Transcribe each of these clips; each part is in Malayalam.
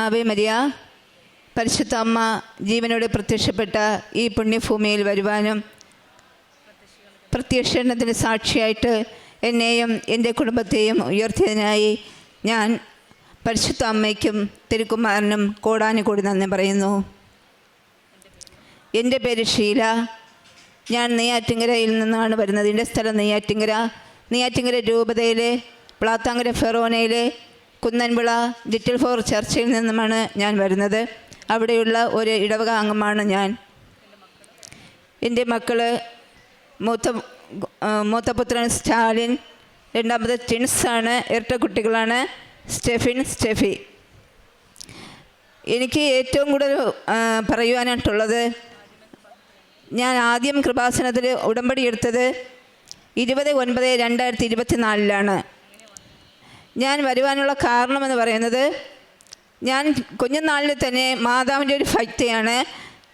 ആവേ മരിയ, പരിശുദ്ധ അമ്മ ജീവനോടെ പ്രത്യക്ഷപ്പെട്ട ഈ പുണ്യഭൂമിയിൽ വരുവാനും പ്രത്യക്ഷണത്തിന് സാക്ഷിയായിട്ട് എന്നെയും എൻ്റെ കുടുംബത്തെയും ഉയർത്തിയതിനായി ഞാൻ പരിശുദ്ധ അമ്മയ്ക്കും തിരുക്കുമാരനും കോടാനുകൂടി നന്ദി പറയുന്നു. എൻ്റെ പേര് ഷീല. ഞാൻ നെയ്യാറ്റിങ്കരയിൽ നിന്നാണ് വരുന്നത്. എൻ്റെ സ്ഥലം നെയ്യാറ്റിങ്കര രൂപതയിലെ പ്ലാത്താങ്കര ഫെറോനയിലെ കുന്നൻവിള ലിറ്റിൽ ഫോർ ചർച്ചിൽ നിന്നുമാണ് ഞാൻ വരുന്നത്. അവിടെയുള്ള ഒരു ഇടവക അംഗമാണ് ഞാൻ. എൻ്റെ മക്കൾ മൂത്തപുത്രൻ സ്റ്റാലിൻ, രണ്ടാമത്തെ ട്വിൻസാണ്, ഇരട്ട കുട്ടികളാണ് സ്റ്റെഫി. എനിക്ക് ഏറ്റവും കൂടുതൽ പറയുവാനായിട്ടുള്ളത്, ഞാൻ ആദ്യം കൃപാസനത്തിൽ ഉടമ്പടി എടുത്തത് 20/9/2024 ഞാൻ വരുവാനുള്ള കാരണമെന്ന് പറയുന്നത്, ഞാൻ കുഞ്ഞുനാളിൽ തന്നെ മാതാവിൻ്റെ ഒരു ഭക്തിയാണ്.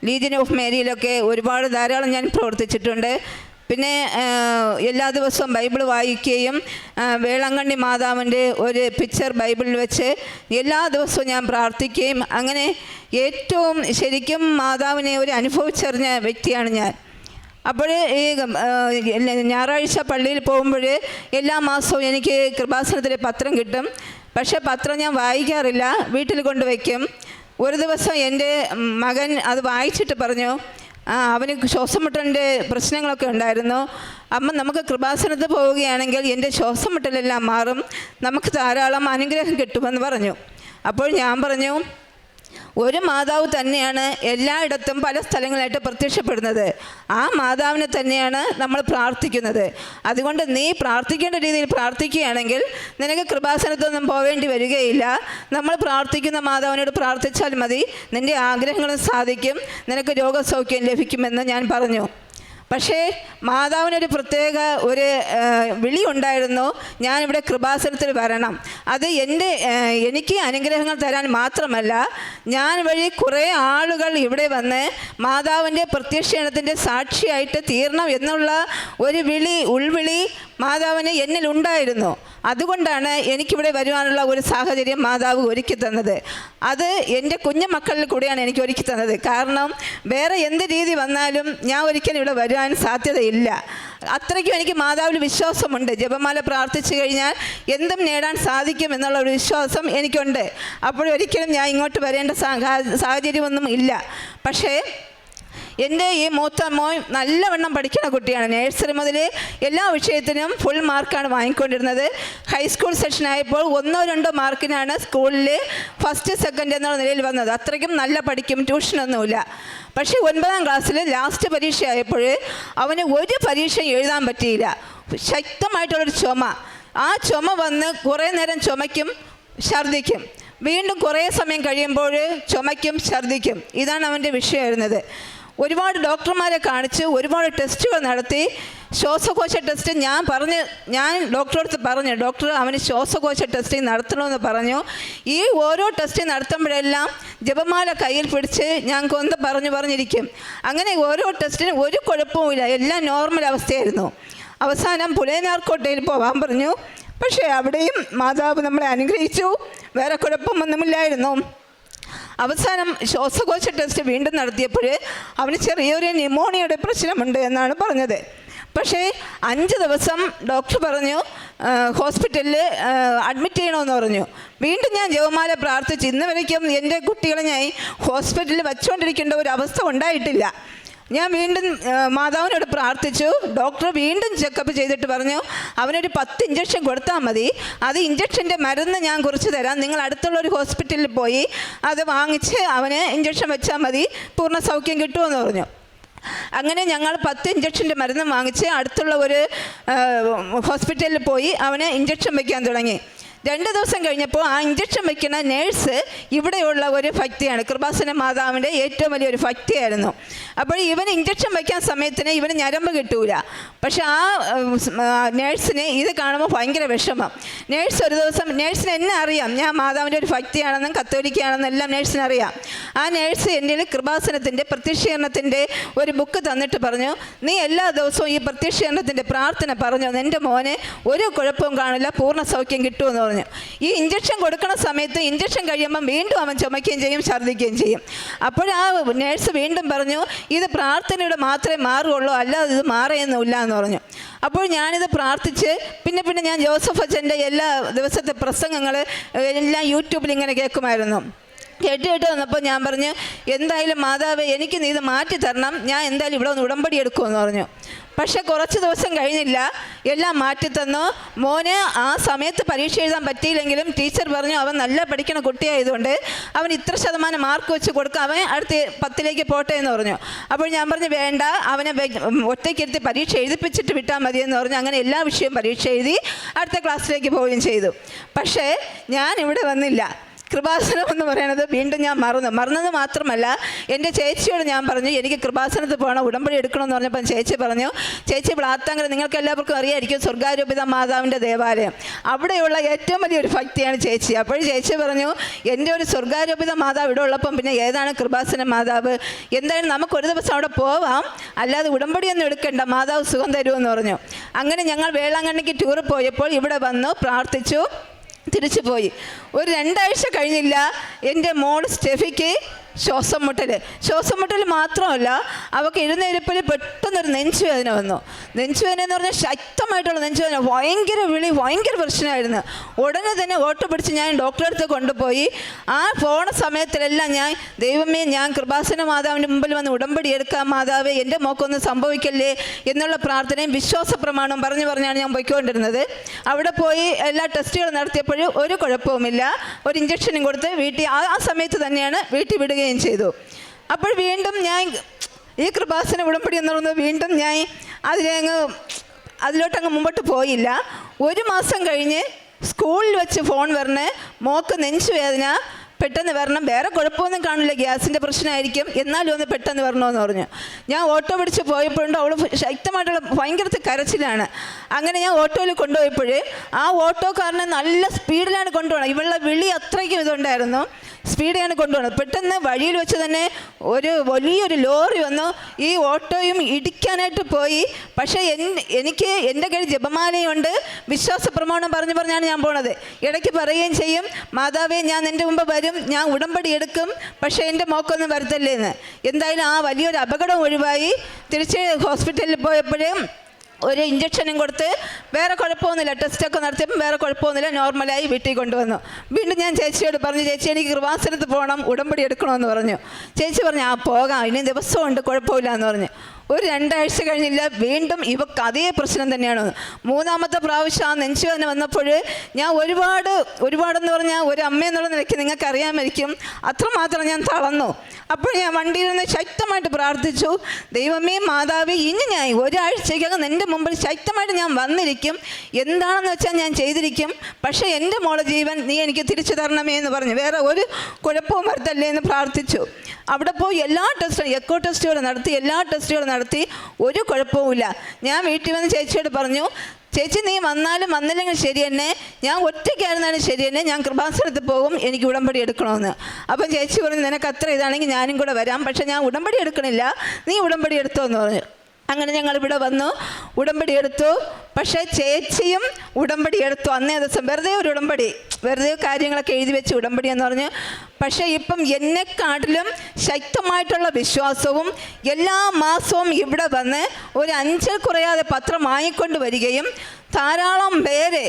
ലീജിയൻ ഓഫ് മേരിയിലൊക്കെ ധാരാളം ഞാൻ പ്രവർത്തിച്ചിട്ടുണ്ട്. പിന്നെ എല്ലാ ദിവസവും ബൈബിൾ വായിക്കുകയും വേളാങ്കണ്ണി മാതാവിൻ്റെ ഒരു പിക്ചർ ബൈബിളിൽ വെച്ച് എല്ലാ ദിവസവും ഞാൻ പ്രാർത്ഥിക്കുകയും അങ്ങനെ ഏറ്റവും ശരിക്കും മാതാവിനെ ഒരു അനുഭവിച്ചറിഞ്ഞ വ്യക്തിയാണ് ഞാൻ. അപ്പോൾ ഈ ഞായറാഴ്ച പള്ളിയിൽ പോകുമ്പോൾ എല്ലാ മാസവും എനിക്ക് കൃപാസനത്തിലെ പത്രം കിട്ടും. പക്ഷേ പത്രം ഞാൻ വായിക്കാറില്ല, വീട്ടിൽ കൊണ്ടുവയ്ക്കും. ഒരു ദിവസം എൻ്റെ മകൻ അത് വായിച്ചിട്ട് പറഞ്ഞു, അവന് ശ്വാസം മുട്ടലിൻ്റെ പ്രശ്നങ്ങളൊക്കെ ഉണ്ടായിരുന്നു. അമ്മ, നമുക്ക് കൃപാസനത്ത് പോവുകയാണെങ്കിൽ എൻ്റെ ശ്വാസം മുട്ടലെല്ലാം മാറും, നമുക്ക് ധാരാളം അനുഗ്രഹം കിട്ടുമെന്ന് പറഞ്ഞു. അപ്പോൾ ഞാൻ പറഞ്ഞു, ഒരു മാതാവ് തന്നെയാണ് എല്ലായിടത്തും പല സ്ഥലങ്ങളായിട്ട് പ്രത്യക്ഷപ്പെടുന്നത്. ആ മാതാവിനെ തന്നെയാണ് നമ്മൾ പ്രാർത്ഥിക്കുന്നത്. അതുകൊണ്ട് നീ പ്രാർത്ഥിക്കേണ്ട രീതിയിൽ പ്രാർത്ഥിക്കുകയാണെങ്കിൽ നിനക്ക് കൃപാസനത്തൊന്നും പോവേണ്ടി വരികയില്ല. നമ്മൾ പ്രാർത്ഥിക്കുന്ന മാതാവിനോട് പ്രാർത്ഥിച്ചാൽ മതി, നിൻ്റെ ആഗ്രഹങ്ങളും സാധിക്കും, നിനക്ക് രോഗസൗഖ്യം ലഭിക്കുമെന്ന് ഞാൻ പറഞ്ഞു. പക്ഷേ മാതാവിനൊരു പ്രത്യേക ഒരു വിളി ഉണ്ടായിരുന്നു, ഞാനിവിടെ കൃപാസനത്തിൽ വരണം. അത് എനിക്ക് അനുഗ്രഹങ്ങൾ തരാൻ മാത്രമല്ല, ഞാൻ വഴി കുറേ ആളുകൾ ഇവിടെ വന്ന് മാതാവിൻ്റെ പ്രത്യക്ഷണത്തിൻ്റെ സാക്ഷിയായിട്ട് തീരണം എന്നുള്ള ഒരു ഉൾവിളി മാതാവിന് എന്നിലുണ്ടായിരുന്നു. അതുകൊണ്ടാണ് എനിക്കിവിടെ വരുവാനുള്ള ഒരു സാഹചര്യം മാതാവ് ഒരുക്കി തന്നത്. അത് എൻ്റെ കുഞ്ഞു മക്കളിൽ കൂടെയാണ് എനിക്ക് ഒരുക്കി തന്നത്. കാരണം വേറെ എന്ത് രീതി വന്നാലും ഞാൻ ഒരിക്കലും ഇവിടെ വരുവാൻ സാധ്യതയില്ല. അത്രയ്ക്കും എനിക്ക് മാതാവിൽ വിശ്വാസമുണ്ട്. ജപമാല പ്രാർത്ഥിച്ചു കഴിഞ്ഞാൽ എന്തും നേടാൻ സാധിക്കും എന്നുള്ള ഒരു വിശ്വാസം എനിക്കുണ്ട്. അപ്പോഴൊരിക്കലും ഞാൻ ഇങ്ങോട്ട് വരേണ്ട സാഹചര്യമൊന്നും ഇല്ല. പക്ഷേ എൻ്റെ ഈ മൂത്ത മോൻ നല്ലവണ്ണം പഠിക്കുന്ന കുട്ടിയാണ്. നേഴ്സറി മുതൽ എല്ലാ വിഷയത്തിനും ഫുൾ മാർക്കാണ് വാങ്ങിക്കൊണ്ടിരുന്നത്. ഹൈസ്കൂൾ സെഷനായപ്പോൾ 1-2 മാർക്കിനാണ് സ്കൂളിൽ ഫസ്റ്റ് സെക്കൻഡ് എന്നുള്ള നിലയിൽ വന്നത്. അത്രയ്ക്കും നല്ല പഠിക്കും, ട്യൂഷനൊന്നുമില്ല. പക്ഷേ 9ാം ക്ലാസ്സിൽ ലാസ്റ്റ് പരീക്ഷയായപ്പോൾ അവന് ഒരു പരീക്ഷയും എഴുതാൻ പറ്റിയില്ല. ശക്തമായിട്ടുള്ളൊരു ചുമ. ആ ചുമ വന്ന് കുറേ നേരം ചുമയ്ക്കും, ഛർദ്ദിക്കും. വീണ്ടും കുറേ സമയം കഴിയുമ്പോൾ ചുമയ്ക്കും, ഛർദ്ദിക്കും. ഇതാണ് അവൻ്റെ വിഷയമായിരുന്നത്. ഒരുപാട് ഡോക്ടർമാരെ കാണിച്ച് ഒരുപാട് ടെസ്റ്റുകൾ നടത്തി. ശ്വാസകോശ ടെസ്റ്റ് ഞാൻ ഡോക്ടറടുത്ത് പറഞ്ഞു, ഡോക്ടർ അവന് ശ്വാസകോശ ടെസ്റ്റിംഗ് നടത്തണമെന്ന് പറഞ്ഞു. ഈ ഓരോ ടെസ്റ്റിംഗ് നടത്തുമ്പോഴെല്ലാം ജപമാല കയ്യിൽ പിടിച്ച് ഞാൻ പറഞ്ഞിരിക്കും. അങ്ങനെ ഓരോ ടെസ്റ്റിനും ഒരു കുഴപ്പവുമില്ല, എല്ലാം നോർമൽ അവസ്ഥയായിരുന്നു. അവസാനം പുലേനാർക്കോട്ടയിൽ പോകാൻ പറഞ്ഞു. പക്ഷേ അവിടെയും മാതാവ് നമ്മളെ അനുഗ്രഹിച്ചു, വേറെ കുഴപ്പമൊന്നുമില്ലായിരുന്നു. അവസാനം ശ്വാസകോശ ടെസ്റ്റ് വീണ്ടും നടത്തിയപ്പോൾ അവന് ചെറിയൊരു ന്യൂമോണിയയുടെ പ്രശ്നമുണ്ട് എന്നാണ് പറഞ്ഞത്. പക്ഷേ 5 ദിവസം ഡോക്ടർ പറഞ്ഞു ഹോസ്പിറ്റലിൽ അഡ്മിറ്റ് ചെയ്യണമെന്ന് പറഞ്ഞു. വീണ്ടും ഞാൻ ജപമാല പ്രാർത്ഥിച്ച് ഇന്ന് വരയ്ക്കും എൻ്റെ കുട്ടികളെ ഞാൻ ഹോസ്പിറ്റലിൽ വച്ചുകൊണ്ടിരിക്കേണ്ട ഒരു അവസ്ഥ ഉണ്ടായിട്ടില്ല. ഞാൻ വീണ്ടും മാതാവിനോട് പ്രാർത്ഥിച്ചു. ഡോക്ടർ വീണ്ടും ചെക്കപ്പ് ചെയ്തിട്ട് പറഞ്ഞു, അവനൊരു 10 ഇഞ്ചക്ഷൻ കൊടുത്താൽ മതി, അത് ഇഞ്ചക്ഷൻ്റെ മരുന്ന് ഞാൻ കുറിച്ച് തരാം, നിങ്ങൾ അടുത്തുള്ളൊരു ഹോസ്പിറ്റലിൽ പോയി അത് വാങ്ങിച്ച് അവന് ഇഞ്ചക്ഷൻ വെച്ചാൽ മതി, പൂർണ്ണ സൗഖ്യം കിട്ടുമെന്ന് പറഞ്ഞു. അങ്ങനെ ഞങ്ങൾ 10 ഇഞ്ചക്ഷൻ്റെ മരുന്ന് വാങ്ങിച്ച് അടുത്തുള്ള ഒരു ഹോസ്പിറ്റലിൽ പോയി അവന് ഇഞ്ചക്ഷൻ വയ്ക്കാൻ തുടങ്ങി. 2 ദിവസം കഴിഞ്ഞപ്പോൾ ആ ഇഞ്ചക്ഷൻ വയ്ക്കുന്ന നേഴ്സ് ഇവിടെയുള്ള ഒരു ഭക്തിയാണ്, കൃപാസന മാതാവിൻ്റെ ഏറ്റവും വലിയൊരു ഭക്തിയായിരുന്നു. അപ്പോൾ ഇവന് ഇഞ്ചക്ഷൻ വയ്ക്കാൻ സമയത്തിന് ഇവന് ഞരമ്പ് കിട്ടൂല. പക്ഷെ ആ നേഴ്സിന് ഇത് കാണുമ്പോൾ ഭയങ്കര വിഷമം. നേഴ്സ് ഒരു ദിവസം, നേഴ്സിന് എന്നെ അറിയാം, ഞാൻ മാതാവിൻ്റെ ഒരു ഭക്തിയാണെന്നും കത്തോലിക്കാണെന്നും എല്ലാം നേഴ്സിന് അറിയാം. ആ നേഴ്സ് എൻ്റെ കൃപാസനത്തിൻ്റെ പ്രത്യക്ഷീകരണത്തിൻ്റെ ഒരു ബുക്ക് തന്നിട്ട് പറഞ്ഞു, നീ എല്ലാ ദിവസവും ഈ പ്രത്യക്ഷീകരണത്തിൻ്റെ പ്രാർത്ഥന പറഞ്ഞു, എൻ്റെ മോനെ ഒരു കുഴപ്പവും കാണില്ല, പൂർണ്ണ സൗഖ്യം കിട്ടുമെന്ന് പറഞ്ഞു. പറഞ്ഞു. ഈ ഇഞ്ചക്ഷൻ കൊടുക്കുന്ന സമയത്ത് ഇഞ്ചക്ഷൻ കഴിയുമ്പം വീണ്ടും അവൻ ചുമയ്ക്കുകയും ചെയ്യും, ഛർദ്ദിക്കുകയും ചെയ്യും. അപ്പോൾ ആ നേഴ്സ് വീണ്ടും പറഞ്ഞു, ഇത് പ്രാർത്ഥനയുടെ മാത്രമേ മാറുകയുള്ളൂ, അല്ലാതെ ഇത് മാറുകയൊന്നുമില്ല എന്ന് പറഞ്ഞു. അപ്പോൾ ഞാനിത് പ്രാർത്ഥിച്ച് പിന്നെ ഞാൻ ജോസഫ് അച്ഛൻ്റെ എല്ലാ ദിവസത്തെ പ്രസംഗങ്ങൾ എല്ലാം യൂട്യൂബിൽ ഇങ്ങനെ കേൾക്കുമായിരുന്നു. കേട്ട് വന്നപ്പോൾ ഞാൻ പറഞ്ഞു, എന്തായാലും മാതാവേ എനിക്ക് നീ ഇത് മാറ്റി തരണം, ഞാൻ എന്തായാലും ഇവിടെ ഒന്ന് ഉടമ്പടി എടുക്കുമെന്ന് പറഞ്ഞു. പക്ഷേ കുറച്ച് ദിവസം കഴിഞ്ഞില്ല, എല്ലാം മാറ്റിത്തന്നു. മോന് ആ സമയത്ത് പരീക്ഷ എഴുതാൻ പറ്റിയില്ലെങ്കിലും ടീച്ചർ പറഞ്ഞു അവൻ നല്ല പഠിക്കുന്ന കുട്ടിയായതുകൊണ്ട് അവൻ ഇത്ര ശതമാനം മാർക്ക് വെച്ച് കൊടുക്കുക, അവൻ അടുത്ത 10ലേക്ക് പോട്ടെ എന്ന് പറഞ്ഞു. അപ്പോൾ ഞാൻ പറഞ്ഞു വേണ്ട, അവനെ ഒറ്റയ്ക്കിരുത്തി പരീക്ഷ എഴുതിപ്പിച്ചിട്ട് വിട്ടാൽ മതിയെന്ന് പറഞ്ഞു. അങ്ങനെ എല്ലാ വിഷയവും പരീക്ഷ എഴുതി അടുത്ത ക്ലാസ്സിലേക്ക് പോവുകയും ചെയ്തു. പക്ഷേ ഞാൻ ഇവിടെ വന്നില്ല. കൃപാസനം എന്ന് പറയുന്നത് വീണ്ടും ഞാൻ മറന്നത് മാത്രമല്ല, എൻ്റെ ചേച്ചിയോട് ഞാൻ പറഞ്ഞു എനിക്ക് കൃപാസനത്തിൽ പോകണം, ഉടമ്പടി എടുക്കണമെന്ന് പറഞ്ഞപ്പോൾ ചേച്ചി പറഞ്ഞു, ചേച്ചി പ്ലാത്താങ്കര നിങ്ങൾക്ക് എല്ലാവർക്കും അറിയായിരിക്കും സ്വർഗാരൂപിത മാതാവിൻ്റെ ദേവാലയം, അവിടെയുള്ള ഏറ്റവും വലിയൊരു ഭക്തിയാണ് ചേച്ചി. അപ്പോൾ ചേച്ചി പറഞ്ഞു എൻ്റെ ഒരു സ്വർഗാരൂപിത മാതാവ് ഇവിടെ ഉള്ളപ്പം പിന്നെ ഏതാണ് കൃപാസന മാതാവ്, എന്തായാലും നമുക്കൊരു ദിവസം അവിടെ പോവാം, അല്ലാതെ ഉടമ്പടിയൊന്നും എടുക്കണ്ട, മാതാവ് സുഖം തരുമെന്ന് പറഞ്ഞു. അങ്ങനെ ഞങ്ങൾ വേളാങ്കണ്ണിക്ക് ടൂർ പോയപ്പോൾ ഇവിടെ വന്നു പ്രാർത്ഥിച്ചു, തിരിച്ചു പോയി. ഒരു 2 ആഴ്ച കഴിഞ്ഞില്ല, എൻ്റെ മോൾ സ്റ്റെഫിക്ക് ശ്വാസം മുട്ടൽ മാത്രമല്ല, അവൾക്ക് എഴുന്നേൽപ്പിൽ പെട്ടെന്നൊരു നെഞ്ചുവേദന വന്നു. നെഞ്ചുവേദന എന്ന് പറഞ്ഞാൽ ശക്തമായിട്ടുള്ള നെഞ്ചുവേദന, ഭയങ്കര വിളി, ഭയങ്കര പ്രശ്നമായിരുന്നു. ഉടനെ തന്നെ ഓട്ടോ പിടിച്ച് ഞാൻ ഡോക്ടറെ അടുത്ത് കൊണ്ടുപോയി. ആ പോണ സമയത്തിലെല്ലാം ഞാൻ ദൈവമേ, ഞാൻ കൃപാസന മാതാവിൻ്റെ മുമ്പിൽ വന്ന് ഉടമ്പടി എടുക്കാം, മാതാവേ എൻ്റെ മോക്കൊന്നും സംഭവിക്കല്ലേ എന്നുള്ള പ്രാർത്ഥനയും വിശ്വാസ പ്രമാണവും പറഞ്ഞാണ് ഞാൻ പോയിക്കൊണ്ടിരുന്നത്. അവിടെ പോയി എല്ലാ ടെസ്റ്റുകളും നടത്തിയപ്പോഴും ഒരു കുഴപ്പവുമില്ല. ഒരു ഇഞ്ചക്ഷനും കൊടുത്ത് വീട്ടിൽ ആ സമയത്ത് തന്നെയാണ് വീട്ടിൽ വിടുകയും ചെയ്തു. അപ്പോൾ വീണ്ടും ഞാൻ ഈ കൃപാസന ഉടമ്പടി എന്ന് പറയുന്നത് വീണ്ടും ഞാൻ അതിലോട്ടങ്ങ് മുമ്പോട്ട് പോയില്ല. 1 മാസം കഴിഞ്ഞ് സ്കൂളിൽ വെച്ച് ഫോൺ വരണേ, മോക്ക് നെഞ്ചുവേദന പെട്ടെന്ന് വരണം, വേറെ കുഴപ്പമൊന്നും കാണില്ല, ഗ്യാസിൻ്റെ പ്രശ്നമായിരിക്കും, എന്നാലും ഒന്ന് പെട്ടെന്ന് വരണമെന്ന് പറഞ്ഞു. ഞാൻ ഓട്ടോ പിടിച്ച് പോയപ്പോഴുണ്ട് അവൾ ശക്തമായിട്ടുള്ള ഭയങ്കരത്തെ കരച്ചിലാണ്. അങ്ങനെ ഞാൻ ഓട്ടോയിൽ കൊണ്ടുപോയപ്പോൾ ആ ഓട്ടോക്കാരനെ നല്ല സ്പീഡിലാണ് കൊണ്ടുപോകണം. ഇവളുടെ വിളി അത്രയ്ക്കും ഇതുണ്ടായിരുന്നു, സ്പീഡിലാണ് കൊണ്ടുപോകുന്നത്. പെട്ടെന്ന് വഴിയിൽ വെച്ച് തന്നെ ഒരു വലിയൊരു ലോറി വന്നു ഈ ഓട്ടോയും ഇടിക്കാനായിട്ട് പോയി. പക്ഷേ എനിക്ക് എൻ്റെ കയ്യിൽ ജപമാലയുണ്ട്, വിശ്വാസ പ്രമാണം പറഞ്ഞാണ് ഞാൻ പോണത്. ഇടയ്ക്ക് പറയുകയും ചെയ്യും, മാതാവേ ഞാൻ എൻ്റെ മുമ്പ് വരും, ഞാൻ ഉടമ്പടി എടുക്കും, പക്ഷേ എൻ്റെ മോക്കൊന്നും വരുത്തല്ലേ എന്ന്. എന്തായാലും ആ വലിയൊരു അപകടം ഒഴിവായി. തിരിച്ച് ഹോസ്പിറ്റലിൽ പോയപ്പോഴേ ഒരു ഇഞ്ചക്ഷനും കൊടുത്ത് വേറെ കുഴപ്പമൊന്നുമില്ല, ടെസ്റ്റൊക്കെ നടത്തിയപ്പോൾ വേറെ കുഴപ്പമൊന്നുമില്ല, നോർമലായി വീട്ടിൽ കൊണ്ടുവന്നു. വീണ്ടും ഞാൻ ചേച്ചിയോട് പറഞ്ഞു, ചേച്ചി എനിക്ക് കൃപാസനത്ത് പോകണം, ഉടമ്പടി എടുക്കണമെന്ന് പറഞ്ഞു. ചേച്ചി പറഞ്ഞു പോകാം, ഇനി ദിവസമുണ്ട്, കുഴപ്പമില്ല എന്ന് പറഞ്ഞു. ഒരു 2 ആഴ്ച കഴിഞ്ഞില്ല, വീണ്ടും ഇവക്ക് അതേ പ്രശ്നം തന്നെയാണ്. 3ാമത്തെ പ്രാവശ്യം ആ നെഞ്ചുവേദന വന്നപ്പോൾ ഞാൻ ഒരുപാടെന്ന് പറഞ്ഞാൽ ഒരു അമ്മയെന്നുള്ള നിലയ്ക്ക് നിങ്ങൾക്ക് അറിയാമായിരിക്കും, അത്രമാത്രം ഞാൻ തളർന്നു. അപ്പോൾ ഞാൻ വണ്ടിയിൽ നിന്ന് ശക്തമായിട്ട് പ്രാർത്ഥിച്ചു, ദൈവമേ മാതാവേ, ഇനി ഞാൻ 1 ആഴ്ചയ്ക്കകം എൻ്റെ മുമ്പിൽ ശക്തമായിട്ട് ഞാൻ വന്നിരിക്കും, എന്താണെന്ന് വെച്ചാൽ ഞാൻ ചെയ്തിരിക്കും, പക്ഷേ എൻ്റെ മോളെ ജീവൻ നീ എനിക്ക് തിരിച്ചു തരണമേ എന്ന് പറഞ്ഞു. വേറെ ഒരു കുഴപ്പവും വരുത്തല്ലേ എന്ന് പ്രാർത്ഥിച്ചു. അവിടെ പോയി എല്ലാ ടെസ്റ്റുകളും, എക്കോ ടെസ്റ്റുകൾ നടത്തി ഒരു കുഴപ്പവുമില്ല. ഞാൻ വീട്ടിൽ വന്ന് ചേച്ചിയോട് പറഞ്ഞു, ചേച്ചി നീ വന്നാലും വന്നില്ലെങ്കിൽ ശരി തന്നെ, ഞാൻ ഒറ്റയ്ക്കായിരുന്നാലും ശരി തന്നെ, ഞാൻ കൃപാസനത്തിൽ പോകും, എനിക്ക് ഉടമ്പടി എടുക്കണമെന്ന്. അപ്പം ചേച്ചി പറഞ്ഞു, നിനക്ക് അത്ര ഇതാണെങ്കിൽ ഞാനും കൂടെ വരാം, പക്ഷേ ഞാൻ ഉടമ്പടി എടുക്കണില്ല, നീ ഉടമ്പടി എടുത്തോ എന്ന് പറഞ്ഞു. അങ്ങനെ ഞങ്ങളിവിടെ വന്നു, ഉടമ്പടി എടുത്തു. പക്ഷേ ചേച്ചിയും ഉടമ്പടി എടുത്തു. അന്നേ ദിവസം വെറുതെ കാര്യങ്ങളൊക്കെ എഴുതി വെച്ച് ഉടമ്പടി എന്ന് പറഞ്ഞു. പക്ഷേ ഇപ്പം എന്നെക്കാട്ടിലും ശക്തമായിട്ടുള്ള വിശ്വാസവും എല്ലാ മാസവും ഇവിടെ വന്ന് ഒരു 5 കുറയാതെ പത്രം വാങ്ങിക്കൊണ്ട് വരികയും ധാരാളം പേരെ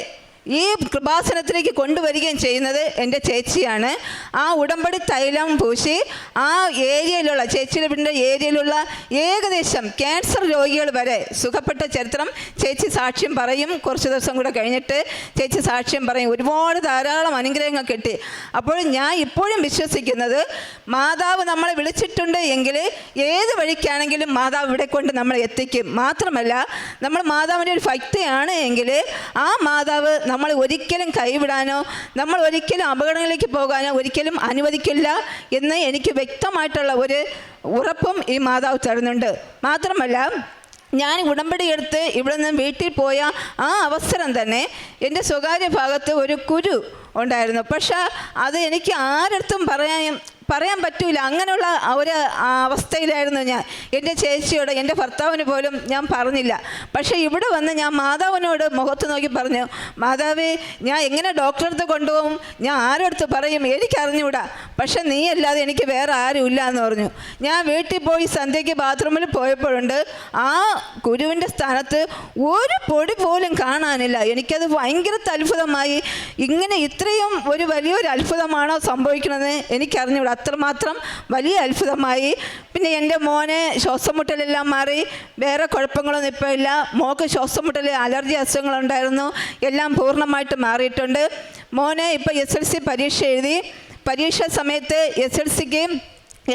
ഈ കൃപാസനത്തിലേക്ക് കൊണ്ടുവരികയും ചെയ്യുന്നത് എൻ്റെ ചേച്ചിയാണ്. ആ ഉടമ്പടി തൈലം പൂശി ആ ഏരിയയിലുള്ള ചേച്ചിയുടെ വീടിൻ്റെ ഏരിയയിലുള്ള ഏകദേശം ക്യാൻസർ രോഗികൾ വരെ സുഖപ്പെട്ട ചരിത്രം ചേച്ചി സാക്ഷ്യം പറയും. കുറച്ച് ദിവസം കൂടെ കഴിഞ്ഞിട്ട് ചേച്ചി സാക്ഷ്യം പറയും. ധാരാളം അനുഗ്രഹങ്ങൾ കിട്ടി. അപ്പോൾ ഞാൻ ഇപ്പോഴും വിശ്വസിക്കുന്നത്, മാതാവ് നമ്മളെ വിളിച്ചിട്ടുണ്ട് എങ്കിൽ ഏത് വഴിക്കാണെങ്കിലും മാതാവ് ഇവിടെ കൊണ്ട് നമ്മളെ എത്തിക്കും. മാത്രമല്ല, നമ്മൾ മാതാവിൻ്റെ ഒരു ഭക്തിയാണ് എങ്കിൽ ആ മാതാവ് നമ്മൾ ഒരിക്കലും കൈവിടാനോ നമ്മൾ ഒരിക്കലും അപകടങ്ങളിലേക്ക് പോകാനോ ഒരിക്കലും അനുവദിക്കില്ല എന്ന് എനിക്ക് വ്യക്തമായിട്ടുള്ള ഒരു ഉറപ്പും ഈ മാതാവ് തരുന്നുണ്ട്. മാത്രമല്ല, ഞാൻ ഉടമ്പടി എടുത്ത് ഇവിടെ നിന്ന് വീട്ടിൽ പോയ ആ അവസരം തന്നെ എൻ്റെ സ്വകാര്യ ഭാഗത്ത് ഒരു കുരു ഉണ്ടായിരുന്നു. പക്ഷേ അത് എനിക്ക് ആരടുത്തും പറയാൻ പറ്റൂല. അങ്ങനെയുള്ള ഒരു അവസ്ഥയിലായിരുന്നു ഞാൻ. എൻ്റെ ചേച്ചിയോട്, എൻ്റെ ഭർത്താവിന് പോലും ഞാൻ പറഞ്ഞില്ല. പക്ഷേ ഇവിടെ വന്ന് ഞാൻ മാതാവിനോട് മുഖത്ത് നോക്കി പറഞ്ഞു, മാതാവേ, ഞാൻ എങ്ങനെ ഡോക്ടറെ അടുത്ത് കൊണ്ടുപോകും, ഞാൻ ആരടുത്ത് പറയും, എനിക്കറിഞ്ഞൂടാ, പക്ഷെ നീ അല്ലാതെ എനിക്ക് വേറെ ആരും ഇല്ല എന്ന് പറഞ്ഞു. ഞാൻ വീട്ടിൽ പോയി സന്ധ്യയ്ക്ക് ബാത്റൂമിൽ പോയപ്പോഴുണ്ട് ആ കുരുവിൻ്റെ സ്ഥാനത്ത് ഒരു പൊടി പോലും കാണാനില്ല. എനിക്കത് ഭയങ്കര അത്ഭുതമായി. ഇങ്ങനെ ഇത്രയും ഒരു വലിയൊരു അത്ഭുതമാണോ സംഭവിക്കണമെന്ന് എനിക്കറിഞ്ഞൂടാ. അത്രമാത്രം വലിയ അത്ഭുതമായി. പിന്നെ എൻ്റെ മോനെ ശ്വാസം മുട്ടലെല്ലാം മാറി, വേറെ കുഴപ്പങ്ങളൊന്നും ഇപ്പോൾ ഇല്ല. മോൾക്ക് ശ്വാസം മുട്ടൽ, അലർജി അസുഖങ്ങളുണ്ടായിരുന്നു, എല്ലാം പൂർണ്ണമായിട്ട് മാറിയിട്ടുണ്ട്. മോനെ ഇപ്പോൾ SLC പരീക്ഷ എഴുതി. പരീക്ഷ സമയത്ത് SLCക്ക്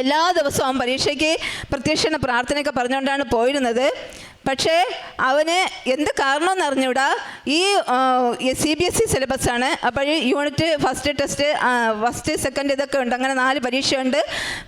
എല്ലാ ദിവസവും പരീക്ഷയ്ക്ക് പ്രത്യക്ഷ പ്രാർത്ഥനയൊക്കെ പറഞ്ഞുകൊണ്ടാണ് പോയിരുന്നത്. പക്ഷേ അവന് എന്ത് കാരണമെന്ന് അറിഞ്ഞൂടാ. ഈ CBSE സിലബസാണ്. അപ്പോൾ unit first test, first second ഇതൊക്കെ ഉണ്ട്. അങ്ങനെ 4 പരീക്ഷയുണ്ട്.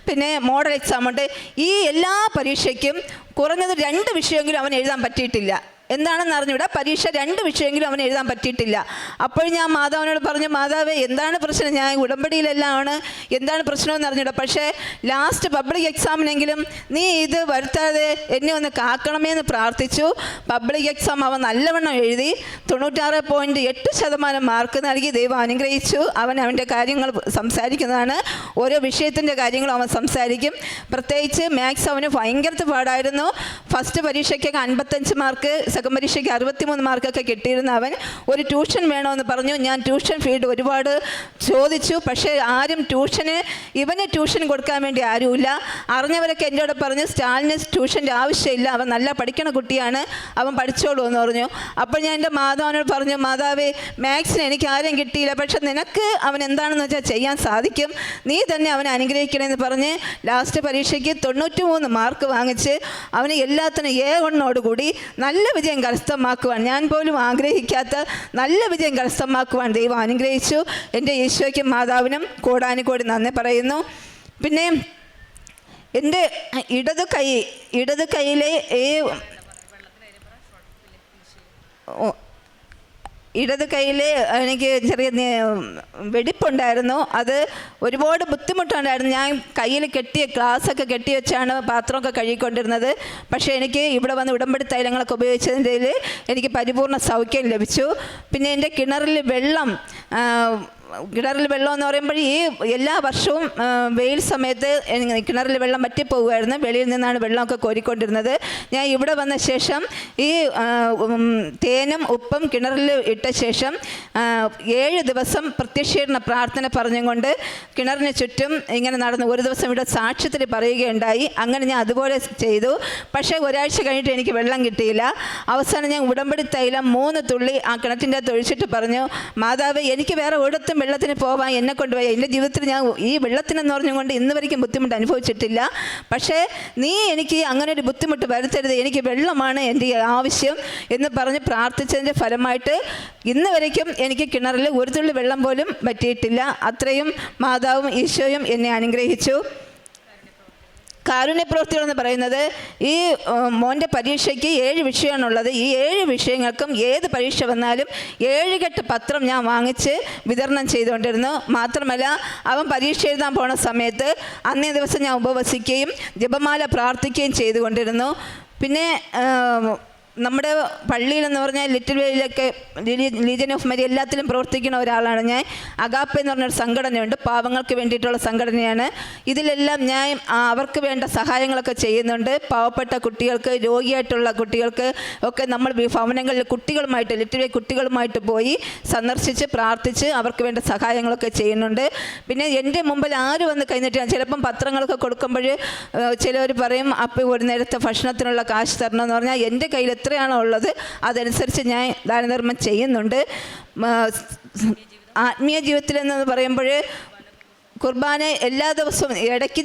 പിന്നെ മോഡൽ എക്സാം ഉണ്ട്. ഈ എല്ലാ പരീക്ഷയ്ക്കും കുറഞ്ഞത് 2 വിഷയമെങ്കിലും അവൻ എഴുതാൻ പറ്റിയിട്ടില്ല. എന്താണെന്ന് അറിഞ്ഞൂടാ, പരീക്ഷ 2 വിഷയമെങ്കിലും അവന് എഴുതാൻ പറ്റിയിട്ടില്ല. അപ്പോൾ ഞാൻ മാതാവിനോട് പറഞ്ഞു, മാതാവേ, എന്താണ് പ്രശ്നം? ഞാൻ ഉടമ്പടിയിലെല്ലാം ആണ്, എന്താണ് പ്രശ്നമെന്ന് അറിഞ്ഞൂടാ. പക്ഷേ ലാസ്റ്റ് പബ്ലിക് എക്സാമിനെങ്കിലും നീ ഇത് വരുത്താതെ എന്നെ ഒന്ന് കാക്കണമേ എന്ന് പ്രാർത്ഥിച്ചു. പബ്ലിക് എക്സാം അവൻ നല്ലവണ്ണം എഴുതി 96.8% മാർക്ക് നൽകി ദൈവം അനുഗ്രഹിച്ചു. അവൻ്റെ കാര്യങ്ങൾ സംസാരിക്കുന്നതാണ്. ഓരോ വിഷയത്തിൻ്റെ കാര്യങ്ങളും അവൻ സംസാരിക്കും. പ്രത്യേകിച്ച് മാത്സ് അവന് ഭയങ്കര പാടായിരുന്നു. ഫസ്റ്റ് പരീക്ഷയ്ക്ക് 55 മാർക്ക്, സെക്കൻഡ് പരീക്ഷയ്ക്ക് 63 മാർക്കൊക്കെ കിട്ടിയിരുന്ന അവൻ ഒരു ട്യൂഷൻ വേണമെന്ന് പറഞ്ഞു. ഞാൻ ട്യൂഷൻ ഫീഡ് ഒരുപാട് ചോദിച്ചു. പക്ഷേ ആരും ഇവന് ട്യൂഷൻ കൊടുക്കാൻ വേണ്ടി ആരുമില്ല. അറിഞ്ഞവരൊക്കെ എന്നോട് പറഞ്ഞു, സ്റ്റാലിന് ട്യൂഷൻ്റെ ആവശ്യമില്ല, അവൻ നല്ല പഠിക്കണ കുട്ടിയാണ്, അവൻ പഠിച്ചോളൂ എന്ന് പറഞ്ഞു. അപ്പോൾ ഞാൻ എൻ്റെ മാതാവിനോട് പറഞ്ഞു, മാതാവേ, മാത്സിന് എനിക്ക് ആരെയും കിട്ടിയില്ല, പക്ഷെ നിനക്ക് അവൻ എന്താണെന്ന് വെച്ചാൽ ചെയ്യാൻ സാധിക്കും, നീ തന്നെ അവനെ അനുഗ്രഹിക്കണമെന്ന് പറഞ്ഞ് ലാസ്റ്റ് പരീക്ഷയ്ക്ക് 93 മാർക്ക് വാങ്ങിച്ച് അവന് എല്ലാത്തിനും A1 നല്ല വിജയം കരസ്ഥമാക്കുവാൻ, ഞാൻ പോലും ആഗ്രഹിക്കാത്ത നല്ല വിജയം കരസ്ഥമാക്കുവാൻ ദൈവം അനുഗ്രഹിച്ചു. എൻ്റെ ഈശോയ്ക്കും മാതാവിനും കോടാനുകോടി നന്ദി പറയുന്നു. പിന്നെ എൻ്റെ ഇടത് കൈയിലെ ഇടത് കൈയിൽ എനിക്ക് ചെറിയ വെടിപ്പുണ്ടായിരുന്നു. അത് ഒരുപാട് ബുദ്ധിമുട്ടുണ്ടായിരുന്നു. ഞാൻ കയ്യിൽ ഗ്ലാസ്സൊക്കെ കെട്ടി വെച്ചാണ് പാത്രമൊക്കെ കഴുകിക്കൊണ്ടിരുന്നത്. പക്ഷേ എനിക്ക് ഇവിടെ വന്ന് ഉടമ്പടി തൈലങ്ങളൊക്കെ ഉപയോഗിച്ചതിൻ്റെ എനിക്ക് പരിപൂർണ്ണ സൗഖ്യം ലഭിച്ചു. പിന്നെ എൻ്റെ കിണറിൽ വെള്ളം എന്ന് പറയുമ്പോൾ ഈ എല്ലാ വർഷവും വെയിൽ സമയത്ത് കിണറിൽ വെള്ളം വറ്റിപ്പോകുമായിരുന്നു. വെളിയിൽ നിന്നാണ് വെള്ളമൊക്കെ കോരിക്കൊണ്ടിരുന്നത്. ഞാൻ ഇവിടെ വന്ന ശേഷം ഈ തേനും ഉപ്പും കിണറിൽ ഇട്ട ശേഷം 7 ദിവസം പ്രത്യക്ഷീകരണ പ്രാർത്ഥന പറഞ്ഞുകൊണ്ട് കിണറിന് ചുറ്റും ഇങ്ങനെ നടന്നു. ഒരു ദിവസം ഇവിടെ സാക്ഷ്യത്തിൽ പറയുകയുണ്ടായി. അങ്ങനെ ഞാൻ അതുപോലെ ചെയ്തു. പക്ഷേ ഒരാഴ്ച കഴിഞ്ഞിട്ട് എനിക്ക് വെള്ളം കിട്ടിയില്ല. അവസാനം ഞാൻ ഉടമ്പടി തൈലം 3 തുള്ളി ആ കിണറ്റിൻ്റെ അകത്ത് ഒഴിച്ചിട്ട് പറഞ്ഞു, മാതാവ്, എനിക്ക് വേറെ ഒരിടത്തും വെള്ളത്തിന് പോവാൻ എന്നെ കൊണ്ടുപോയി, എൻ്റെ ജീവിതത്തിൽ ഞാൻ ഈ വെള്ളത്തിനെന്ന് പറഞ്ഞുകൊണ്ട് ഇന്ന് വരെയ്ക്കും ബുദ്ധിമുട്ട് അനുഭവിച്ചിട്ടില്ല. പക്ഷേ നീ എനിക്ക് അങ്ങനെ ഒരു ബുദ്ധിമുട്ട് വരുത്തരുത്, എനിക്ക് വെള്ളമാണ് എൻ്റെ ആവശ്യം എന്ന് പറഞ്ഞ് പ്രാർത്ഥിച്ചതിൻ്റെ ഫലമായിട്ട് ഇന്ന് വരയ്ക്കും എനിക്ക് കിണറിൽ 1 തുള്ളി വെള്ളം പോലും പറ്റിയിട്ടില്ല. അത്രയും മാതാവും ഈശോയും എന്നെ അനുഗ്രഹിച്ചു. കാരുണ്യപ്രവൃത്തികളെന്ന് പറയുന്നത് ഈ മോൻ്റെ പരീക്ഷയ്ക്ക് 7 വിഷയമാണുള്ളത്. ഈ 7 വിഷയങ്ങൾക്കും ഏത് പരീക്ഷ വന്നാലും 7 കെട്ട് പത്രം ഞാൻ വാങ്ങിച്ച് വിതരണം ചെയ്തുകൊണ്ടിരുന്നു. മാത്രമല്ല അവൻ പരീക്ഷ എഴുതാൻ പോണ സമയത്ത് അന്നേ ദിവസം ഞാൻ ഉപവസിക്കുകയും ജപമാല പ്രാർത്ഥിക്കുകയും ചെയ്തുകൊണ്ടിരുന്നു. പിന്നെ നമ്മുടെ പള്ളിയിലെന്ന് പറഞ്ഞാൽ ലിറ്റിൽ വേയിലൊക്കെ ലീജൻ ഓഫ് മേരി എല്ലാത്തിലും പ്രവർത്തിക്കുന്ന ഒരാളാണ് ഞാൻ. അഗാപ്പെ എന്ന് പറഞ്ഞൊരു സംഘടനയുണ്ട്, പാവങ്ങൾക്ക് വേണ്ടിയിട്ടുള്ള സംഘടനയാണ്. ഇതിലെല്ലാം ഞാൻ അവർക്ക് വേണ്ട സഹായങ്ങളൊക്കെ ചെയ്യുന്നുണ്ട്. പാവപ്പെട്ട കുട്ടികൾക്ക്, രോഗിയായിട്ടുള്ള കുട്ടികൾക്ക് ഒക്കെ നമ്മൾ ഭവനങ്ങളിൽ കുട്ടികളുമായിട്ട്, ലിറ്റിൽ വേ കുട്ടികളുമായിട്ട് പോയി സന്ദർശിച്ച് പ്രാർത്ഥിച്ച് അവർക്ക് വേണ്ട സഹായങ്ങളൊക്കെ ചെയ്യുന്നുണ്ട്. പിന്നെ എൻ്റെ മുമ്പിൽ ആര് വന്ന് കഴിഞ്ഞിട്ട് ചിലപ്പം പത്രങ്ങളൊക്കെ കൊടുക്കുമ്പോൾ ചിലവർ പറയും, അപ്പോൾ ഒരു നേരത്തെ ഭക്ഷണത്തിനുള്ള കാശ് തരണമെന്ന് പറഞ്ഞാൽ എൻ്റെ കയ്യിൽ എത്രയാണോ ഉള്ളത് അതനുസരിച്ച് ഞാൻ ദാനധർമ്മം ചെയ്യുന്നുണ്ട്. ആത്മീയ ജീവിതത്തിലെന്ന് പറയുമ്പോൾ കുർബാന എല്ലാ ദിവസവും ഇടയ്ക്ക്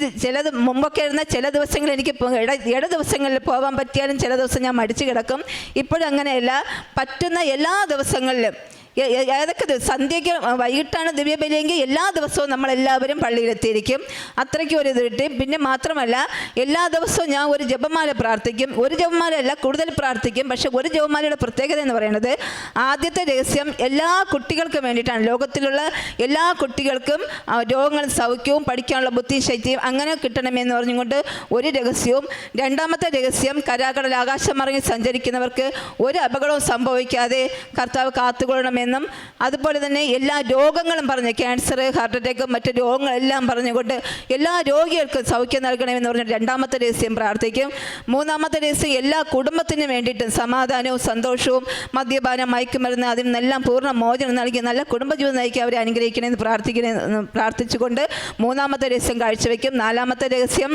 മുമ്പൊക്കെ ഇരുന്ന ചില ദിവസങ്ങൾ എനിക്ക് ഇട ദിവസങ്ങളിൽ പോകാൻ പറ്റിയാലും ചില ദിവസം ഞാൻ മടിച്ചു കിടക്കും. ഇപ്പോഴങ്ങനെയല്ല, പറ്റുന്ന എല്ലാ ദിവസങ്ങളിലും ഏതൊക്കെ സന്ധ്യയ്ക്ക് വൈകിട്ടാണ് ദിവ്യബലിയെങ്കിൽ എല്ലാ ദിവസവും നമ്മളെല്ലാവരും പള്ളിയിലെത്തിയിരിക്കും. അത്രയ്ക്കും ഒരു ഇത് കിട്ടി. പിന്നെ മാത്രമല്ല എല്ലാ ദിവസവും ഞാൻ ഒരു ജപമാല പ്രാർത്ഥിക്കും. ഒരു ജപമാലയല്ല, കൂടുതൽ പ്രാർത്ഥിക്കും. പക്ഷെ ഒരു ജപമാലയുടെ പ്രത്യേകത എന്ന് പറയുന്നത് ആദ്യത്തെ രഹസ്യം എല്ലാ കുട്ടികൾക്കും വേണ്ടിയിട്ടാണ്. ലോകത്തിലുള്ള എല്ലാ കുട്ടികൾക്കും രോഗങ്ങളും സൗഖ്യവും പഠിക്കാനുള്ള ബുദ്ധിയും ശക്തിയും അങ്ങനെ കിട്ടണമെന്ന് പറഞ്ഞുകൊണ്ട് ഒരു രഹസ്യവും. രണ്ടാമത്തെ രഹസ്യം കരാകടൽ ആകാശം മറിഞ്ഞ് സഞ്ചരിക്കുന്നവർക്ക് ഒരു അപകടവും സംഭവിക്കാതെ കർത്താവ് കാത്തുകൊള്ളണമെന്നും അതുപോലെ തന്നെ എല്ലാ രോഗങ്ങളും പറഞ്ഞ് ക്യാൻസർ, ഹാർട്ട് അറ്റാക്ക്, മറ്റ് രോഗങ്ങളെല്ലാം പറഞ്ഞുകൊണ്ട് എല്ലാ രോഗികൾക്കും സൗഖ്യം നൽകണമെന്ന് പറഞ്ഞ് രണ്ടാമത്തെ രഹസ്യം പ്രാർത്ഥിക്കും. മൂന്നാമത്തെ രഹസ്യം എല്ലാ കുടുംബത്തിനും വേണ്ടിയിട്ടും സമാധാനവും സന്തോഷവും മദ്യപാനം, മയക്കുമരുന്ന് അതിൽ നിന്നെല്ലാം പൂർണ്ണ മോചനം നൽകി നല്ല കുടുംബജീവിതം നയിക്കാൻ അവരെ അനുഗ്രഹിക്കണമെന്ന് പ്രാർത്ഥിച്ചുകൊണ്ട് മൂന്നാമത്തെ രഹസ്യം കാഴ്ചവെക്കും. നാലാമത്തെ രഹസ്യം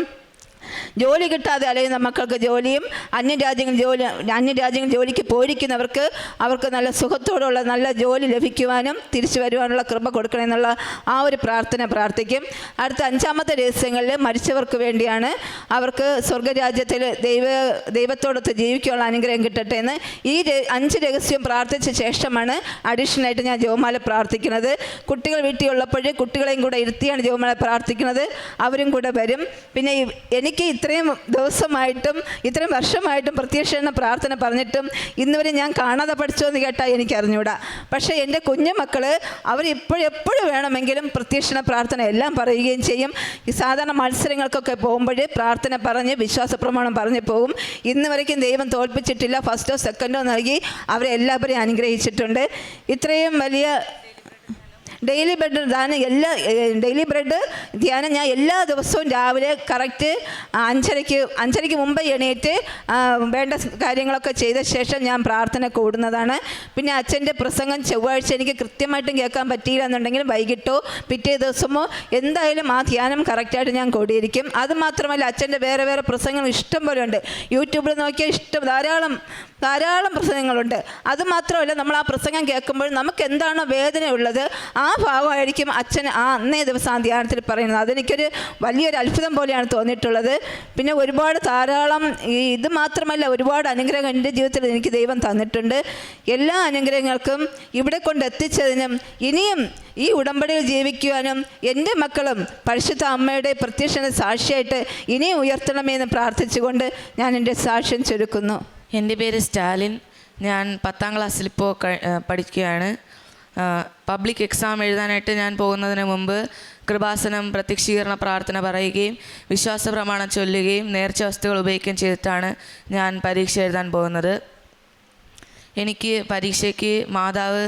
ജോലി കിട്ടാതെ അലയുന്ന മക്കൾക്ക് ജോലിയും അന്യരാജ്യങ്ങളിൽ ജോലിക്ക് പോയിരിക്കുന്നവർക്ക് അവർക്ക് നല്ല സുഖത്തോടുള്ള നല്ല ജോലി ലഭിക്കുവാനും തിരിച്ചു വരുവാനുള്ള കൃപ കൊടുക്കണമെന്നുള്ള ആ ഒരു പ്രാർത്ഥന പ്രാർത്ഥിക്കും. അടുത്ത അഞ്ചാമത്തെ രഹസ്യങ്ങളിൽ മരിച്ചവർക്ക് വേണ്ടിയാണ്. അവർക്ക് സ്വർഗരാജ്യത്തിൽ ദൈവത്തോടൊത്ത് ജീവിക്കാനുള്ള അനുഗ്രഹം കിട്ടട്ടെ എന്ന് ഈ 5 രഹസ്യവും പ്രാർത്ഥിച്ച ശേഷമാണ് അഡീഷണലായിട്ട് ഞാൻ ജപമാല പ്രാർത്ഥിക്കുന്നത്. കുട്ടികൾ വീട്ടിലുള്ളപ്പോൾ കുട്ടികളെയും കൂടെ ഇരുത്തിയാണ് ജപമാല പ്രാർത്ഥിക്കുന്നത്. അവരും കൂടെ വരും. പിന്നെ എനിക്ക് ഇത്രയും ദിവസമായിട്ടും ഇത്രയും വർഷമായിട്ടും പ്രത്യക്ഷീകരണ പ്രാർത്ഥന പറഞ്ഞിട്ടും ഇന്നുവരെ ഞാൻ കാണാതെ പഠിച്ചോ എന്ന് കേട്ടാൽ എനിക്ക് അറിഞ്ഞൂടാ. പക്ഷേ എൻ്റെ കുഞ്ഞുമക്കൾ അവർ എപ്പോഴും വേണമെങ്കിലും പ്രത്യക്ഷീകരണ പ്രാർത്ഥന എല്ലാം പറയുകയും ചെയ്യും. ഈ സാധാരണ മത്സരങ്ങൾക്കൊക്കെ പോകുമ്പോൾ പ്രാർത്ഥന പറഞ്ഞ് വിശ്വാസ പ്രമാണം പറഞ്ഞ് പോകും. ഇന്ന് വരയ്ക്കും ദൈവം തോൽപ്പിച്ചിട്ടില്ല. ഫസ്റ്റോ സെക്കൻഡോ നൽകി അവരെ എല്ലാവരെയും അനുഗ്രഹിച്ചിട്ടുണ്ട്. ഇത്രയും വലിയ ഡെയിലി ബ്രെഡ് ഡെയിലി ബ്രെഡ് ധ്യാനം ഞാൻ എല്ലാ ദിവസവും രാവിലെ കറക്റ്റ് 5:30 മുമ്പ് എണീറ്റ് വേണ്ട കാര്യങ്ങളൊക്കെ ചെയ്ത ശേഷം ഞാൻ പ്രാർത്ഥന കൂടുന്നതാണ്. പിന്നെ അച്ഛൻ്റെ പ്രസംഗം ചൊവ്വാഴ്ച എനിക്ക് കൃത്യമായിട്ടും കേൾക്കാൻ പറ്റിയില്ല എന്നുണ്ടെങ്കിൽ വൈകിട്ടോ പിറ്റേ ദിവസമോ എന്തായാലും ആ ധ്യാനം കറക്റ്റായിട്ട് ഞാൻ കൂടിയിരിക്കും. അതുമാത്രമല്ല അച്ഛൻ്റെ വേറെ പ്രസംഗങ്ങൾ ഇഷ്ടം പോലെ ഉണ്ട്. യൂട്യൂബിൽ നോക്കിയാൽ ധാരാളം പ്രസംഗങ്ങളുണ്ട്. അതുമാത്രമല്ല നമ്മൾ ആ പ്രസംഗം കേൾക്കുമ്പോൾ നമുക്ക് എന്താണോ വേദന ഉള്ളത് ആ ഭാഗമായിരിക്കും അച്ഛൻ അന്നേ ദിവസം ആ ധ്യാനത്തിൽ പറയുന്നത്. അതെനിക്കൊരു വലിയൊരു അത്ഭുതം പോലെയാണ് തോന്നിയിട്ടുള്ളത്. പിന്നെ ധാരാളം ഇത് മാത്രമല്ല ഒരുപാട് അനുഗ്രഹം എൻ്റെ ജീവിതത്തിൽ എനിക്ക് ദൈവം തന്നിട്ടുണ്ട്. എല്ലാ അനുഗ്രഹങ്ങൾക്കും ഇവിടെ കൊണ്ടെത്തിച്ചതിനും ഇനിയും ഈ ഉടമ്പടിയിൽ ജീവിക്കുവാനും എൻ്റെ മക്കളും പരിശുദ്ധ അമ്മയുടെ പ്രത്യക്ഷ സാക്ഷിയായിട്ട് ഇനിയും ഉയർത്തണമെന്ന് പ്രാർത്ഥിച്ചുകൊണ്ട് ഞാൻ എൻ്റെ സാക്ഷ്യം ചുരുക്കുന്നു. എൻ്റെ പേര് സ്റ്റാലിൻ. ഞാൻ 10ാം ക്ലാസ്സിലിപ്പോൾ പഠിക്കുകയാണ്. പബ്ലിക് എക്സാം എഴുതാനായിട്ട് ഞാൻ പോകുന്നതിന് മുമ്പ് കൃപാസനം പ്രത്യക്ഷീകരണ പ്രാർത്ഥന പറയുകയും വിശ്വാസ പ്രമാണം ചൊല്ലുകയും നേർച്ച വസ്തുക്കൾ ഉപയോഗിക്കുകയും ചെയ്തിട്ടാണ് ഞാൻ പരീക്ഷ എഴുതാൻ പോകുന്നത്. എനിക്ക് പരീക്ഷയ്ക്ക് മാതാവ്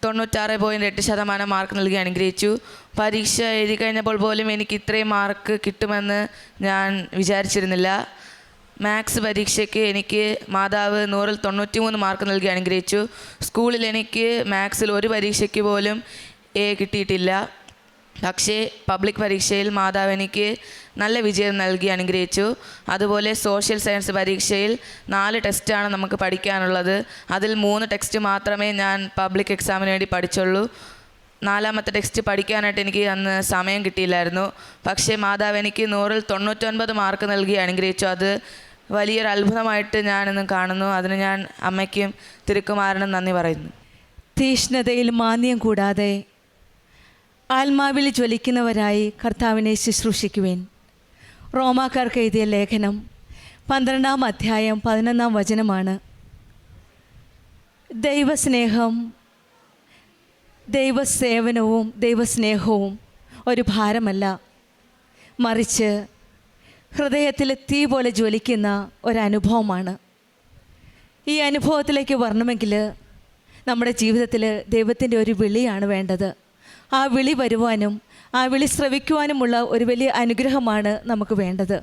96.8% മാർക്ക് നൽകി അനുഗ്രഹിച്ചു. പരീക്ഷ എഴുതി കഴിഞ്ഞപ്പോൾ പോലും എനിക്ക് ഇത്രയും മാർക്ക് കിട്ടുമെന്ന് ഞാൻ വിചാരിച്ചിരുന്നില്ല. മാത്സ് പരീക്ഷയ്ക്ക് എനിക്ക് മാതാവ് 100-ൽ 93 മാർക്ക് നൽകി അനുഗ്രഹിച്ചു. സ്കൂളിൽ എനിക്ക് മാത്സിൽ ഒരു പരീക്ഷയ്ക്ക് പോലും എ കിട്ടിയിട്ടില്ല. പക്ഷേ പബ്ലിക് പരീക്ഷയിൽ മാതാവ് എനിക്ക് നല്ല വിജയം നൽകി അനുഗ്രഹിച്ചു. അതുപോലെ സോഷ്യൽ സയൻസ് പരീക്ഷയിൽ 4 ടെസ്റ്റാണ് നമുക്ക് പഠിക്കാനുള്ളത്. അതിൽ 3 ടെക്സ്റ്റ് മാത്രമേ ഞാൻ പബ്ലിക് എക്സാമിന് വേണ്ടി പഠിച്ചുള്ളൂ. 4ാമത്തെ ടെക്സ്റ്റ് പഠിക്കാനായിട്ട് എനിക്ക് അന്ന് സമയം കിട്ടിയില്ലായിരുന്നു. പക്ഷേ മാതാവ് എനിക്ക് 100-ൽ 99 മാർക്ക് നൽകി അനുഗ്രഹിച്ചു. അത് വലിയൊരു അത്ഭുതമായിട്ട് ഞാനിന്ന് കാണുന്നു. അതിന് ഞാൻ അമ്മയ്ക്കും തിരുക്കുമാരനും നന്ദി പറയുന്നു. തീഷ്ണതയിൽ മാന്യം കൂടാതെ ആത്മാവിൽ ജ്വലിക്കുന്നവരായി കർത്താവിനെ ശുശ്രൂഷിക്കുവേൻ. റോമാക്കാർക്ക് എഴുതിയ ലേഖനം 12-ാം അധ്യായം 11-ാം വചനമാണ്. ദൈവസ്നേഹം, ദൈവസേവനവും ദൈവസ്നേഹവും ഒരു ഭാരമല്ല, മറിച്ച് ഹൃദയത്തിൽ തീ പോലെ ജ്വലിക്കുന്ന ഒരനുഭവമാണ്. ഈ അനുഭവത്തിലേക്ക് വരണമെങ്കിൽ നമ്മുടെ ജീവിതത്തിൽ ദൈവത്തിൻ്റെ ഒരു വിളിയാണ് വേണ്ടത്. ആ വിളി വരുവാനും ആ വിളി ശ്രവിക്കുവാനുമുള്ള ഒരു വലിയ അനുഗ്രഹമാണ് നമുക്ക് വേണ്ടത്.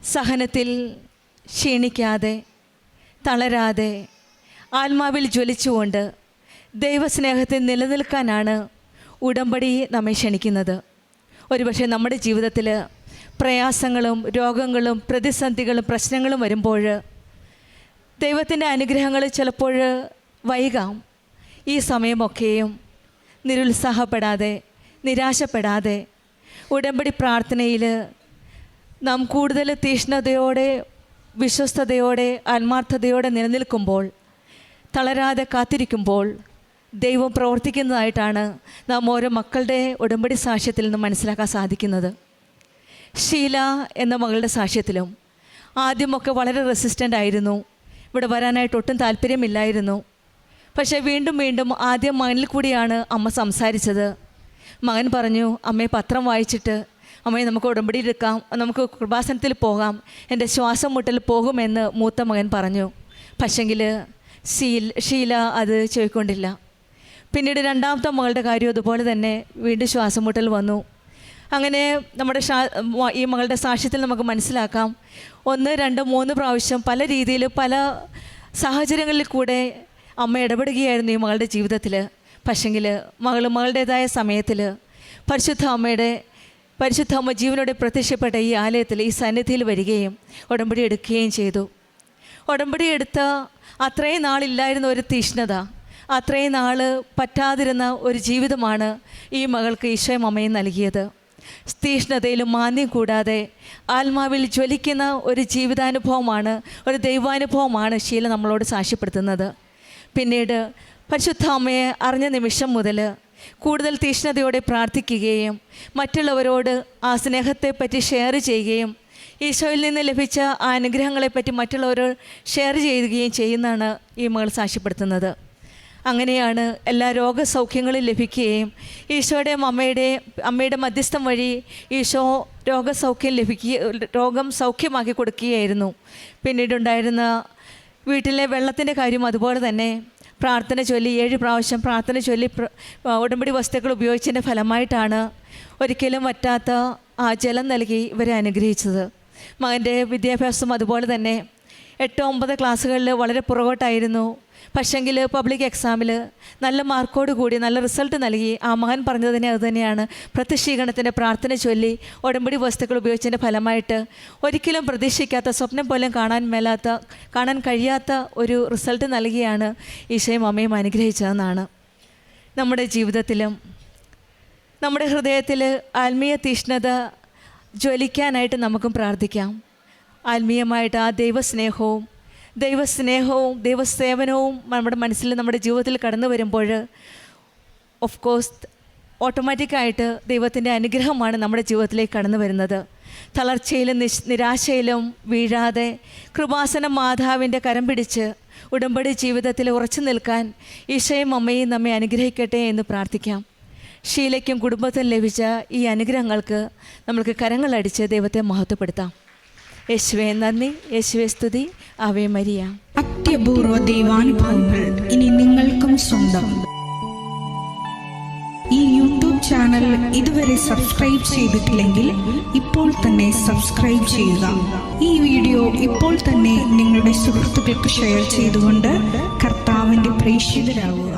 സഹനത്തിൽ ക്ഷീണിക്കാതെ തളരാതെ ആത്മാവിൽ ജ്വലിച്ചുകൊണ്ട് ദൈവസ്നേഹത്തിൽ നിലനിൽക്കാനാണ് ഉടമ്പടി നമ്മെ ക്ഷണിക്കുന്നത്. ഒരുപക്ഷെ നമ്മുടെ ജീവിതത്തിൽ പ്രയാസങ്ങളും രോഗങ്ങളും പ്രതിസന്ധികളും പ്രശ്നങ്ങളും വരുമ്പോൾ ദൈവത്തിൻ്റെ അനുഗ്രഹങ്ങൾ ചിലപ്പോൾ വൈകാം. ഈ സമയമൊക്കെയും നിരുത്സാഹപ്പെടാതെ നിരാശപ്പെടാതെ ഉടമ്പടി പ്രാർത്ഥനയിൽ നാം കൂടുതൽ തീഷ്ണതയോടെ വിശ്വസ്തയോടെ ആത്മാർത്ഥതയോടെ നിലനിൽക്കുമ്പോൾ തളരാതെ കാത്തിരിക്കുമ്പോൾ ദൈവം പ്രവർത്തിക്കുന്നതായിട്ടാണ് നാം ഓരോ മക്കളുടെ ഉടമ്പടി സാക്ഷ്യത്തിൽ നിന്ന് മനസ്സിലാക്കാൻ സാധിക്കുന്നത്. ഷീല എന്ന മകളുടെ സാക്ഷ്യത്തിലും ആദ്യമൊക്കെ വളരെ റെസിസ്റ്റൻ്റ് ആയിരുന്നു. ഇവിടെ വരാനായിട്ട് ഒട്ടും താല്പര്യമില്ലായിരുന്നു. പക്ഷേ വീണ്ടും വീണ്ടും ആദ്യം മകനിൽ കൂടിയാണ് അമ്മ സംസാരിച്ചത്. മകൻ പറഞ്ഞു, അമ്മയെ പത്രം വായിച്ചിട്ട് അമ്മയെ നമുക്ക് ഉടമ്പടി എടുക്കാം, നമുക്ക് കൃപാസനത്തിൽ പോകാം, എൻ്റെ ശ്വാസം മുട്ടൽ പോകുമെന്ന് മൂത്ത മകൻ പറഞ്ഞു. പക്ഷെങ്കിൽ ഷീല അത് ചോദിക്കൊണ്ടില്ല. പിന്നീട് രണ്ടാമത്തെ മകളുടെ കാര്യം അതുപോലെ തന്നെ വീണ്ടും ശ്വാസം മുട്ടൽ വന്നു. അങ്ങനെ നമ്മുടെ ഈ മകളുടെ സാക്ഷ്യത്തിൽ നമുക്ക് മനസ്സിലാക്കാം, 1, 2, 3 പ്രാവശ്യം പല രീതിയിൽ പല സാഹചര്യങ്ങളിൽ കൂടെ അമ്മ ഇടപെടുകയായിരുന്നു ഈ മകളുടെ ജീവിതത്തിൽ. പക്ഷെങ്കിൽ മകളുടേതായ സമയത്തിൽ പരിശുദ്ധ അമ്മ ജീവനോടെ പ്രത്യക്ഷപ്പെട്ട ഈ ആലയത്തിൽ, ഈ സന്നിധിയിൽ വരികയും ഉടമ്പടി എടുക്കുകയും ചെയ്തു. ഉടമ്പടി എടുത്ത അത്രയും നാളില്ലായിരുന്ന ഒരു തീഷ്ണത, അത്രയും നാൾ പറ്റാതിരുന്ന ഒരു ജീവിതമാണ് ഈ മകൾക്ക് ഈശോയും അമ്മയും നൽകിയത്. തീഷ്ണതയിലും മാന്യം കൂടാതെ ആത്മാവിൽ ജ്വലിക്കുന്ന ഒരു ജീവിതാനുഭവമാണ്, ഒരു ദൈവാനുഭവമാണ് ഷീല നമ്മളോട് സാക്ഷ്യപ്പെടുത്തുന്നത്. പിന്നീട് പരിശുദ്ധ അമ്മയെ അറിഞ്ഞ നിമിഷം മുതൽ കൂടുതൽ തീഷ്ണതയോടെ പ്രാർത്ഥിക്കുകയും മറ്റുള്ളവരോട് ആ സ്നേഹത്തെപ്പറ്റി ഷെയർ ചെയ്യുകയും ഈശോയിൽ നിന്ന് ലഭിച്ച ആ അനുഗ്രഹങ്ങളെപ്പറ്റി മറ്റുള്ളവരോട് ഷെയർ ചെയ്യുകയും ചെയ്യുന്നതാണ് ഈ മകൾ സാക്ഷ്യപ്പെടുത്തുന്നത്. അങ്ങനെയാണ് എല്ലാ രോഗസൗഖ്യങ്ങളും ലഭിക്കുകയും ഈശോയുടെയും അമ്മയുടെ മധ്യസ്ഥം വഴി ഈശോ രോഗം സൗഖ്യമാക്കി കൊടുക്കുകയായിരുന്നു. പിന്നീടുണ്ടായിരുന്ന വീട്ടിലെ വെള്ളത്തിൻ്റെ കാര്യം അതുപോലെ തന്നെ പ്രാർത്ഥന ചൊല്ലി 7 പ്രാവശ്യം പ്രാർത്ഥന ചൊല്ലി ഉടമ്പടി വസ്തുക്കൾ ഉപയോഗിച്ചതിൻ്റെ ഫലമായിട്ടാണ് ഒരിക്കലും വറ്റാത്ത ആ ജലം നൽകി ഇവരെ അനുഗ്രഹിച്ചത്. മകൻ്റെ വിദ്യാഭ്യാസം അതുപോലെ തന്നെ 8, 9 ക്ലാസ്സുകളിൽ വളരെ പുറകോട്ടായിരുന്നു. പക്ഷെങ്കിൽ പബ്ലിക് എക്സാമിൽ നല്ല മാർക്കോട് കൂടി നല്ല റിസൾട്ട് നൽകി. ആ മകൻ പറഞ്ഞതിനെ അതുതന്നെയാണ്, പ്രത്യക്ഷീകരണത്തിൻ്റെ പ്രാർത്ഥന ചൊല്ലി ഉടമ്പടി വസ്തുക്കൾ ഉപയോഗിച്ചതിൻ്റെ ഫലമായിട്ട് ഒരിക്കലും പ്രതീക്ഷിക്കാത്ത, സ്വപ്നം പോലും കാണാൻ കഴിയാത്ത ഒരു റിസൾട്ട് നൽകിയാണ് ഈശോയും അമ്മയും അനുഗ്രഹിച്ചതെന്നാണ്. നമ്മുടെ ജീവിതത്തിലും നമ്മുടെ ഹൃദയത്തിൽ ആത്മീയ തീഷ്ണത ജ്വലിക്കാനായിട്ട് നമുക്കും പ്രാർത്ഥിക്കാം. ആത്മീയമായിട്ട് ആ ദൈവസ്നേഹവും ദൈവസേവനവും നമ്മുടെ മനസ്സിൽ, നമ്മുടെ ജീവിതത്തിൽ കടന്നു വരുമ്പോൾ ഓഫ് കോഴ്സ് ഓട്ടോമാറ്റിക്കായിട്ട് ദൈവത്തിൻ്റെ അനുഗ്രഹമാണ് നമ്മുടെ ജീവിതത്തിലേക്ക് കടന്നു വരുന്നത്. തളർച്ചയിലും നിരാശയിലും വീഴാതെ കൃപാസനം മാതാവിൻ്റെ കരം പിടിച്ച് ഉടമ്പടി ജീവിതത്തിൽ ഉറച്ചു നിൽക്കാൻ ഈശോയും അമ്മയും നമ്മെ അനുഗ്രഹിക്കട്ടെ എന്ന് പ്രാർത്ഥിക്കാം. ഷീലയ്ക്കും കുടുംബത്തിനും ലഭിച്ച ഈ അനുഗ്രഹങ്ങൾക്ക് നമുക്ക് കരങ്ങളടിച്ച് ദൈവത്തെ മഹത്വപ്പെടുത്താം. യേശുവേ നന്ദി, യേശുവേ സ്തുതി, ആവേ മരിയ. അത്യപൂർവ ദൈവാനുഭവങ്ങൾ ഇനി നിങ്ങൾക്കും സ്വന്തം. ഈ യൂട്യൂബ് ചാനൽ ഇതുവരെ സബ്സ്ക്രൈബ് ചെയ്തിട്ടില്ലെങ്കിൽ ഇപ്പോൾ തന്നെ സബ്സ്ക്രൈബ് ചെയ്യുക. ഈ വീഡിയോ ഇപ്പോൾ തന്നെ നിങ്ങളുടെ സുഹൃത്തുക്കൾക്ക് ഷെയർ ചെയ്തുകൊണ്ട് കർത്താവിൻ്റെ പ്രേക്ഷിതരാകുക.